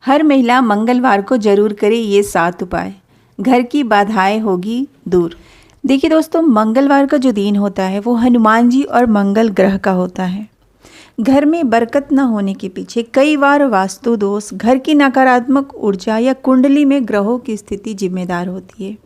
हर महिला मंगलवार को जरूर करे ये 7 उपाय, घर की बाधाएं होगी दूर। देखिए दोस्तों, मंगलवार का जो दिन होता है वो हनुमान जी और मंगल ग्रह का होता है। घर में बरकत न होने के पीछे कई बार वास्तु दोष, घर की नकारात्मक ऊर्जा या कुंडली में ग्रहों की स्थिति जिम्मेदार होती है।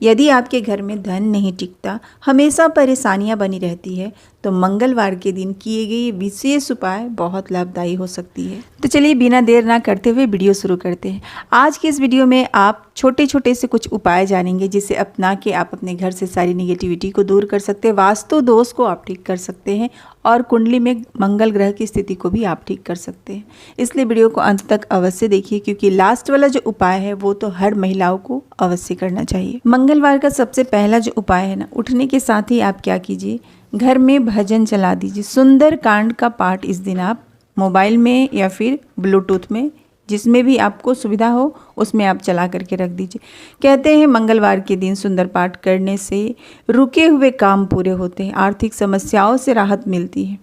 यदि आपके घर में धन नहीं टिकता, हमेशा परेशानियां बनी रहती है, तो मंगलवार के दिन किए गए ये विशेष उपाय बहुत लाभदायी हो सकती है। तो चलिए बिना देर ना करते हुए वीडियो शुरू करते हैं। आज के इस वीडियो में आप छोटे छोटे से कुछ उपाय जानेंगे जिसे अपना के आप अपने घर से सारी निगेटिविटी को दूर कर सकते हैं, वास्तु दोष को आप ठीक कर सकते हैं और कुंडली में मंगल ग्रह की स्थिति को भी आप ठीक कर सकते हैं। इसलिए वीडियो को अंत तक अवश्य देखिए, क्योंकि लास्ट वाला जो उपाय है वो तो हर महिलाओं को अवश्य करना चाहिए। मंगलवार का सबसे पहला जो उपाय है ना, उठने के साथ ही आप क्या कीजिए, घर में भजन चला दीजिए। सुंदर कांड का पाठ इस दिन आप मोबाइल में या फिर ब्लूटूथ में, जिसमें भी आपको सुविधा हो उसमें आप चला करके रख दीजिए। कहते हैं मंगलवार के दिन सुंदर पाठ करने से रुके हुए काम पूरे होते हैं, आर्थिक समस्याओं से राहत मिलती है।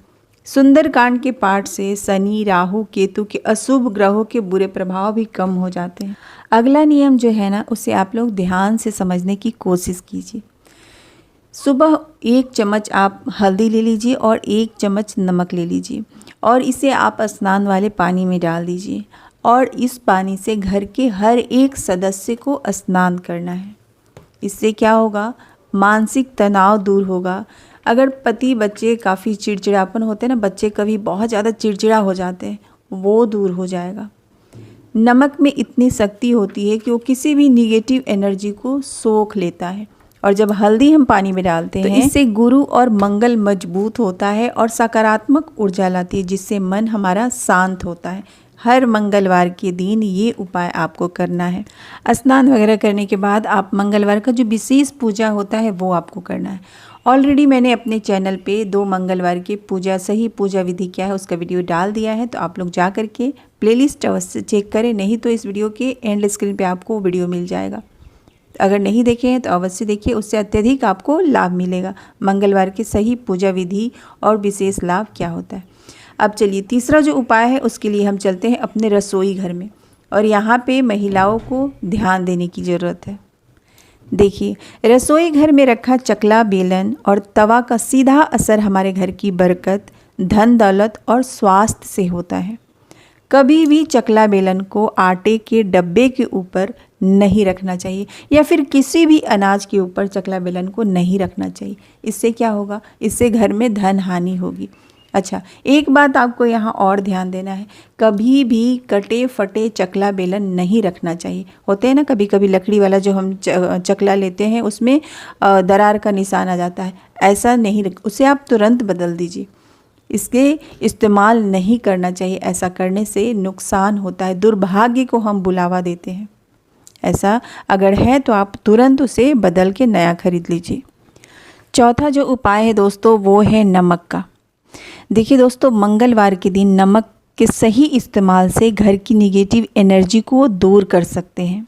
सुंदर कांड के पाठ से शनि, राहु, केतु के अशुभ ग्रहों के बुरे प्रभाव भी कम हो जाते हैं। अगला नियम जो है ना, उसे आप लोग ध्यान से समझने की कोशिश कीजिए। सुबह 1 चम्मच आप हल्दी ले लीजिए और 1 चम्मच नमक ले लीजिए और इसे आप स्नान वाले पानी में डाल दीजिए और इस पानी से घर के हर एक सदस्य को स्नान करना है। इससे क्या होगा, मानसिक तनाव दूर होगा। अगर पति बच्चे काफ़ी चिड़चिड़ापन होते हैं ना, बच्चे कभी बहुत ज़्यादा चिड़चिड़ा हो जाते हैं, वो दूर हो जाएगा। नमक में इतनी शक्ति होती है कि वो किसी भी निगेटिव एनर्जी को सोख लेता है। और जब हल्दी हम पानी में डालते हैं तो इससे गुरु और मंगल मजबूत होता है और सकारात्मक ऊर्जा लाती है, जिससे मन हमारा शांत होता है। हर मंगलवार के दिन ये उपाय आपको करना है। स्नान वगैरह करने के बाद आप मंगलवार का जो विशेष पूजा होता है वो आपको करना है। ऑलरेडी मैंने अपने चैनल पे 2 मंगलवार की पूजा, सही पूजा विधि क्या है उसका वीडियो डाल दिया है, तो आप लोग जा करके प्लेलिस्ट अवश्य चेक करें, नहीं तो इस वीडियो के एंड स्क्रीन पे आपको वीडियो मिल जाएगा। अगर नहीं देखे हैं तो अवश्य देखिए, उससे अत्यधिक आपको लाभ मिलेगा। मंगलवार की सही पूजा विधि और विशेष लाभ क्या होता है। अब चलिए तीसरा जो उपाय है उसके लिए हम चलते हैं अपने रसोई घर में, और यहाँ पे महिलाओं को ध्यान देने की ज़रूरत है। देखिए, रसोई घर में रखा चकला, बेलन और तवा का सीधा असर हमारे घर की बरकत, धन दौलत और स्वास्थ्य से होता है। कभी भी चकला बेलन को आटे के डब्बे के ऊपर नहीं रखना चाहिए या फिर किसी भी अनाज के ऊपर चकला बेलन को नहीं रखना चाहिए। इससे क्या होगा, इससे घर में धन हानि होगी। अच्छा, एक बात आपको यहाँ और ध्यान देना है, कभी भी कटे फटे चकला बेलन नहीं रखना चाहिए। होते हैं ना कभी कभी लकड़ी वाला जो हम चकला लेते हैं उसमें दरार का निशान आ जाता है, ऐसा नहीं उसे आप तुरंत बदल दीजिए। इसके इस्तेमाल नहीं करना चाहिए, ऐसा करने से नुकसान होता है, दुर्भाग्य को हम बुलावा देते हैं। ऐसा अगर है तो आप तुरंत उसे बदल के नया खरीद लीजिए। चौथा जो उपाय है दोस्तों वो है नमक का। देखिए दोस्तों, मंगलवार के दिन नमक के सही इस्तेमाल से घर की निगेटिव एनर्जी को दूर कर सकते हैं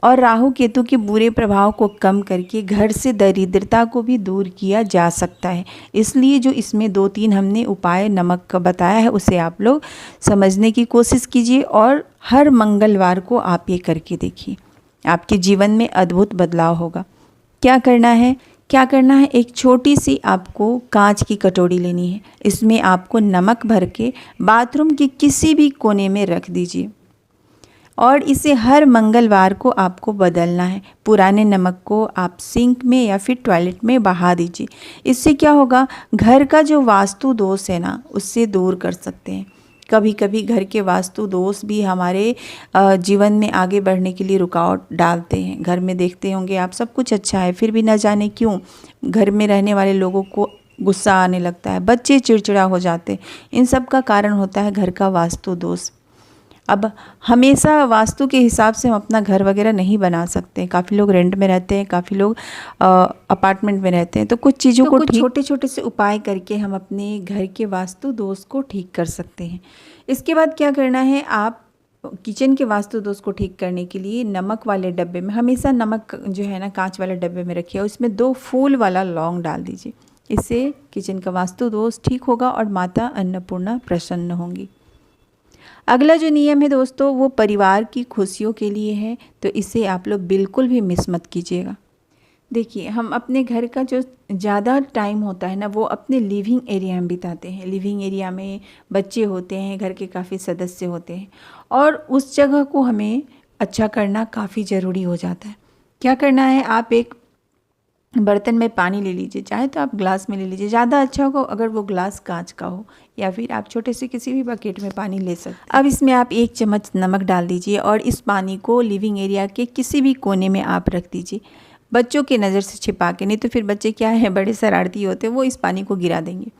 और राहु केतु के बुरे प्रभाव को कम करके घर से दरिद्रता को भी दूर किया जा सकता है। इसलिए जो इसमें 2-3 हमने उपाय नमक का बताया है उसे आप लोग समझने की कोशिश कीजिए और हर मंगलवार को आप ये करके देखिए, आपके जीवन में अद्भुत बदलाव होगा। क्या करना है, एक छोटी सी आपको कांच की कटोरी लेनी है। इसमें आपको नमक भर के बाथरूम के किसी भी कोने में रख दीजिए और इसे हर मंगलवार को आपको बदलना है। पुराने नमक को आप सिंक में या फिर टॉयलेट में बहा दीजिए। इससे क्या होगा, घर का जो वास्तु दोष है ना उससे दूर कर सकते हैं। कभी कभी घर के वास्तु दोष भी हमारे जीवन में आगे बढ़ने के लिए रुकावट डालते हैं। घर में देखते होंगे आप, सब कुछ अच्छा है फिर भी न जाने क्यों घर में रहने वाले लोगों को गुस्सा आने लगता है, बच्चे चिड़चिड़ा हो जाते हैं। इन सब का कारण होता है घर का वास्तु दोष। अब हमेशा वास्तु के हिसाब से हम अपना घर वगैरह नहीं बना सकते। काफ़ी लोग रेंट में रहते हैं, काफ़ी लोग अपार्टमेंट में रहते हैं, तो कुछ चीज़ों को छोटे छोटे से उपाय करके हम अपने घर के वास्तु दोष को ठीक कर सकते हैं। इसके बाद क्या करना है, आप किचन के वास्तु दोष को ठीक करने के लिए नमक वाले डब्बे में, हमेशा नमक जो है ना कांच वाले डब्बे में रखिए, उसमें 2 फूल वाला लौंग डाल दीजिए। इससे किचन का वास्तु दोष ठीक होगा और माता अन्नपूर्णा प्रसन्न होंगी। अगला जो नियम है दोस्तों वो परिवार की खुशियों के लिए है, तो इसे आप लोग बिल्कुल भी मिस मत कीजिएगा। देखिए, हम अपने घर का जो ज़्यादा टाइम होता है ना वो अपने लिविंग एरिया में बिताते हैं। लिविंग एरिया में बच्चे होते हैं, घर के काफ़ी सदस्य होते हैं, और उस जगह को हमें अच्छा करना काफ़ी ज़रूरी हो जाता है। क्या करना है, आप एक बर्तन में पानी ले लीजिए, चाहे तो आप ग्लास में ले लीजिए, ज़्यादा अच्छा होगा अगर वो ग्लास कांच का हो, या फिर आप छोटे से किसी भी बकेट में पानी ले सकते हैं। अब इसमें आप 1 चम्मच नमक डाल दीजिए और इस पानी को लिविंग एरिया के किसी भी कोने में आप रख दीजिए, बच्चों की नज़र से छिपा के। नहीं तो फिर बच्चे क्या है, बड़े शरारती होते हैं, वो इस पानी को गिरा देंगे।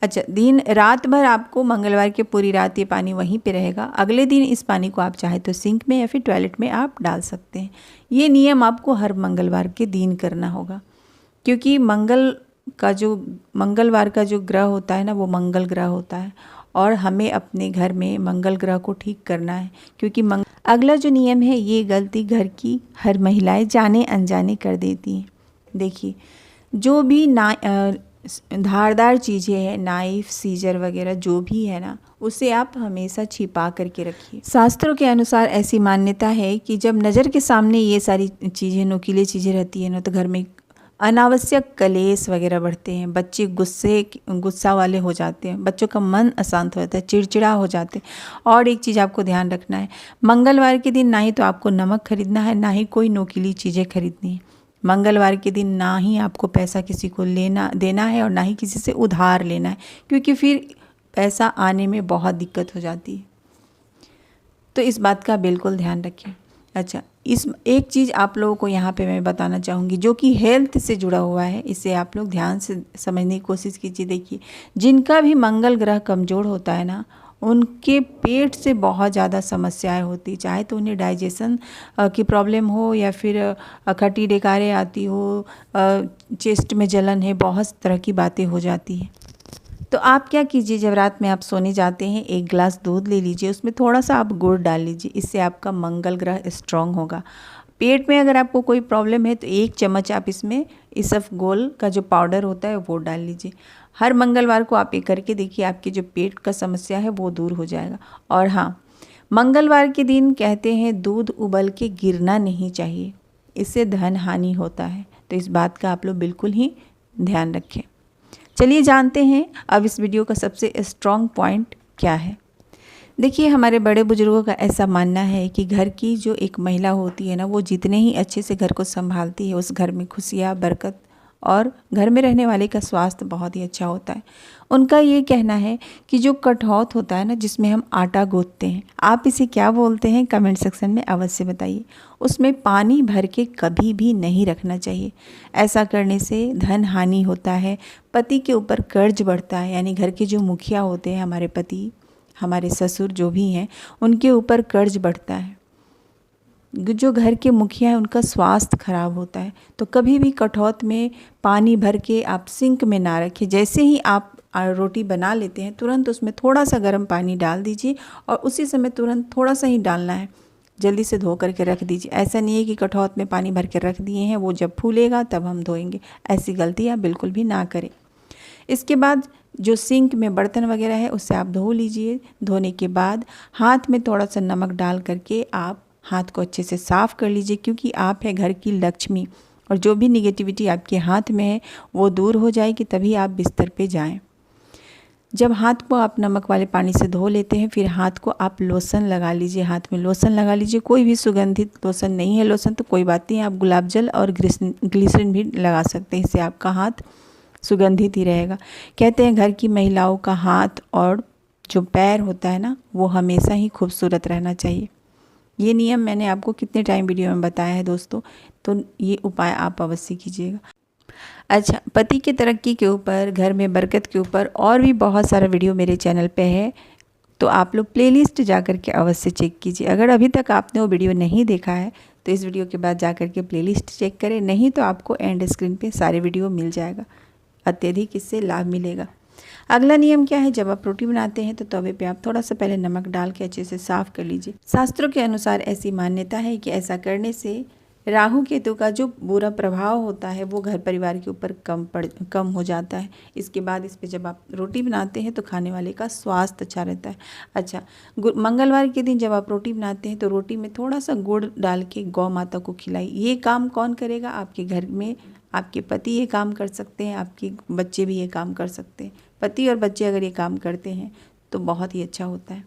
अच्छा, दिन रात भर आपको, मंगलवार की पूरी रात ये पानी वहीं पे रहेगा। अगले दिन इस पानी को आप चाहे तो सिंक में या फिर टॉयलेट में आप डाल सकते हैं। ये नियम आपको हर मंगलवार के दिन करना होगा, क्योंकि मंगलवार का जो ग्रह होता है ना वो मंगल ग्रह होता है, और हमें अपने घर में मंगल ग्रह को ठीक करना है। क्योंकि अगला जो नियम है, ये गलती घर की हर महिलाएं जाने अनजाने कर देती हैं। देखिए, जो भी धारदार चीज़ें हैं, नाइफ, सीजर वगैरह जो भी है ना, उसे आप हमेशा छिपा करके रखिए। शास्त्रों के अनुसार ऐसी मान्यता है कि जब नज़र के सामने ये सारी चीज़ें, नुकीली चीज़ें रहती हैं ना, तो घर में अनावश्यक कलेश वगैरह बढ़ते हैं, बच्चे गुस्सा वाले हो जाते हैं, बच्चों का मन अशांत हो जाता है, चिड़चिड़ा हो जाते हैं। और एक चीज़ आपको ध्यान रखना है, मंगलवार के दिन ना ही तो आपको नमक खरीदना है, ना ही कोई नुकीली चीज़ें खरीदनी है। मंगलवार के दिन ना ही आपको पैसा किसी को देना है, और ना ही किसी से उधार लेना है, क्योंकि फिर पैसा आने में बहुत दिक्कत हो जाती है। तो इस बात का बिल्कुल ध्यान रखें। अच्छा, इस एक चीज़ आप लोगों को यहाँ पे मैं बताना चाहूँगी जो कि हेल्थ से जुड़ा हुआ है, इसे आप लोग ध्यान से समझने की कोशिश कीजिए। देखिए, जिनका भी मंगल ग्रह कमज़ोर होता है ना, उनके पेट से बहुत ज़्यादा समस्याएं होती, चाहे तो उन्हें डाइजेशन की प्रॉब्लम हो, या फिर खट्टी डकारें आती हो, चेस्ट में जलन है, बहुत तरह की बातें हो जाती हैं। तो आप क्या कीजिए, जब रात में आप सोने जाते हैं, 1 गिलास दूध ले लीजिए, उसमें थोड़ा सा आप गुड़ डाल लीजिए, इससे आपका मंगल ग्रह स्ट्रांग होगा। पेट में अगर आपको कोई प्रॉब्लम है तो 1 चम्मच आप इसमें इसबगोल का जो पाउडर होता है वो डाल लीजिए। हर मंगलवार को आप ये करके देखिए, आपकी जो पेट का समस्या है वो दूर हो जाएगा। और हाँ, मंगलवार के दिन कहते हैं दूध उबल के गिरना नहीं चाहिए, इससे धन हानि होता है। तो इस बात का आप लोग बिल्कुल ही ध्यान रखें। चलिए जानते हैं अब इस वीडियो का सबसे स्ट्रॉन्ग पॉइंट क्या है। देखिए, हमारे बड़े बुजुर्गों का ऐसा मानना है कि घर की जो एक महिला होती है ना, वो जितने ही अच्छे से घर को संभालती है, उस घर में खुशियाँ, बरकत और घर में रहने वाले का स्वास्थ्य बहुत ही अच्छा होता है। उनका ये कहना है कि जो कठौत होता है ना, जिसमें हम आटा गूंथते हैं, आप इसे क्या बोलते हैं कमेंट सेक्शन में अवश्य बताइए। उसमें पानी भर के कभी भी नहीं रखना चाहिए। ऐसा करने से धन हानि होता है, पति के ऊपर कर्ज बढ़ता है, यानी घर के जो मुखिया होते हैं, हमारे पति, हमारे ससुर जो भी हैं, उनके ऊपर कर्ज बढ़ता है। जो घर के मुखिया हैं उनका स्वास्थ्य खराब होता है। तो कभी भी कठौत में पानी भर के आप सिंक में ना रखें। जैसे ही आप रोटी बना लेते हैं, तुरंत उसमें थोड़ा सा गर्म पानी डाल दीजिए, और उसी समय तुरंत थोड़ा सा ही डालना है, जल्दी से धो करके रख दीजिए। ऐसा नहीं है कि कठौत में पानी भर के रख दिए हैं, वो जब फूलेगा तब हम धोएंगे। ऐसी गलती आप बिल्कुल भी ना करें। इसके बाद जो सिंक में बर्तन वगैरह है उससे आप धो लीजिए। धोने के बाद हाथ में थोड़ा सा नमक डाल करके आप हाथ को अच्छे से साफ़ कर लीजिए, क्योंकि आप है घर की लक्ष्मी, और जो भी निगेटिविटी आपके हाथ में है वो दूर हो जाएगी, तभी आप बिस्तर पे जाएं। जब हाथ को आप नमक वाले पानी से धो लेते हैं, फिर हाथ को आप लोशन लगा लीजिए, हाथ में लोशन लगा लीजिए। कोई भी सुगंधित लोशन नहीं है लोशन तो कोई बात नहीं, आप गुलाब जल और ग्लिसरीन भी लगा सकते हैं, इससे आपका हाथ सुगंधित ही रहेगा। कहते हैं घर की महिलाओं का हाथ और जो पैर होता है ना, वो हमेशा ही खूबसूरत रहना चाहिए। ये नियम मैंने आपको कितने टाइम वीडियो में बताया है दोस्तों, तो ये उपाय आप अवश्य कीजिएगा। अच्छा, पति की तरक्की के ऊपर, घर में बरकत के ऊपर और भी बहुत सारा वीडियो मेरे चैनल पे है, तो आप लोग प्लेलिस्ट जा कर के अवश्य चेक कीजिए। अगर अभी तक आपने वो वीडियो नहीं देखा है तो इस वीडियो के बाद जा कर के प्लेलिस्ट चेक करें, नहीं तो आपको एंड स्क्रीन पे सारे वीडियो मिल जाएगा, अत्यधिक इससे लाभ मिलेगा। अगला नियम क्या है, जब आप रोटी बनाते हैं तो तवे पे आप थोड़ा सा पहले नमक डाल के अच्छे से साफ़ कर लीजिए। शास्त्रों के अनुसार ऐसी मान्यता है कि ऐसा करने से राहु केतु का जो बुरा प्रभाव होता है वो घर परिवार के ऊपर कम हो जाता है। इसके बाद इस पे जब आप रोटी बनाते हैं तो खाने वाले का स्वास्थ्य अच्छा रहता है। अच्छा, मंगलवार के दिन जब आप रोटी बनाते हैं तो रोटी में थोड़ा सा गुड़ डाल के गौ माता को खिलाइए। ये काम कौन करेगा? आपके घर में आपके पति ये काम कर सकते हैं, आपके बच्चे भी ये काम कर सकते हैं। पति और बच्चे अगर ये काम करते हैं तो बहुत ही अच्छा होता है।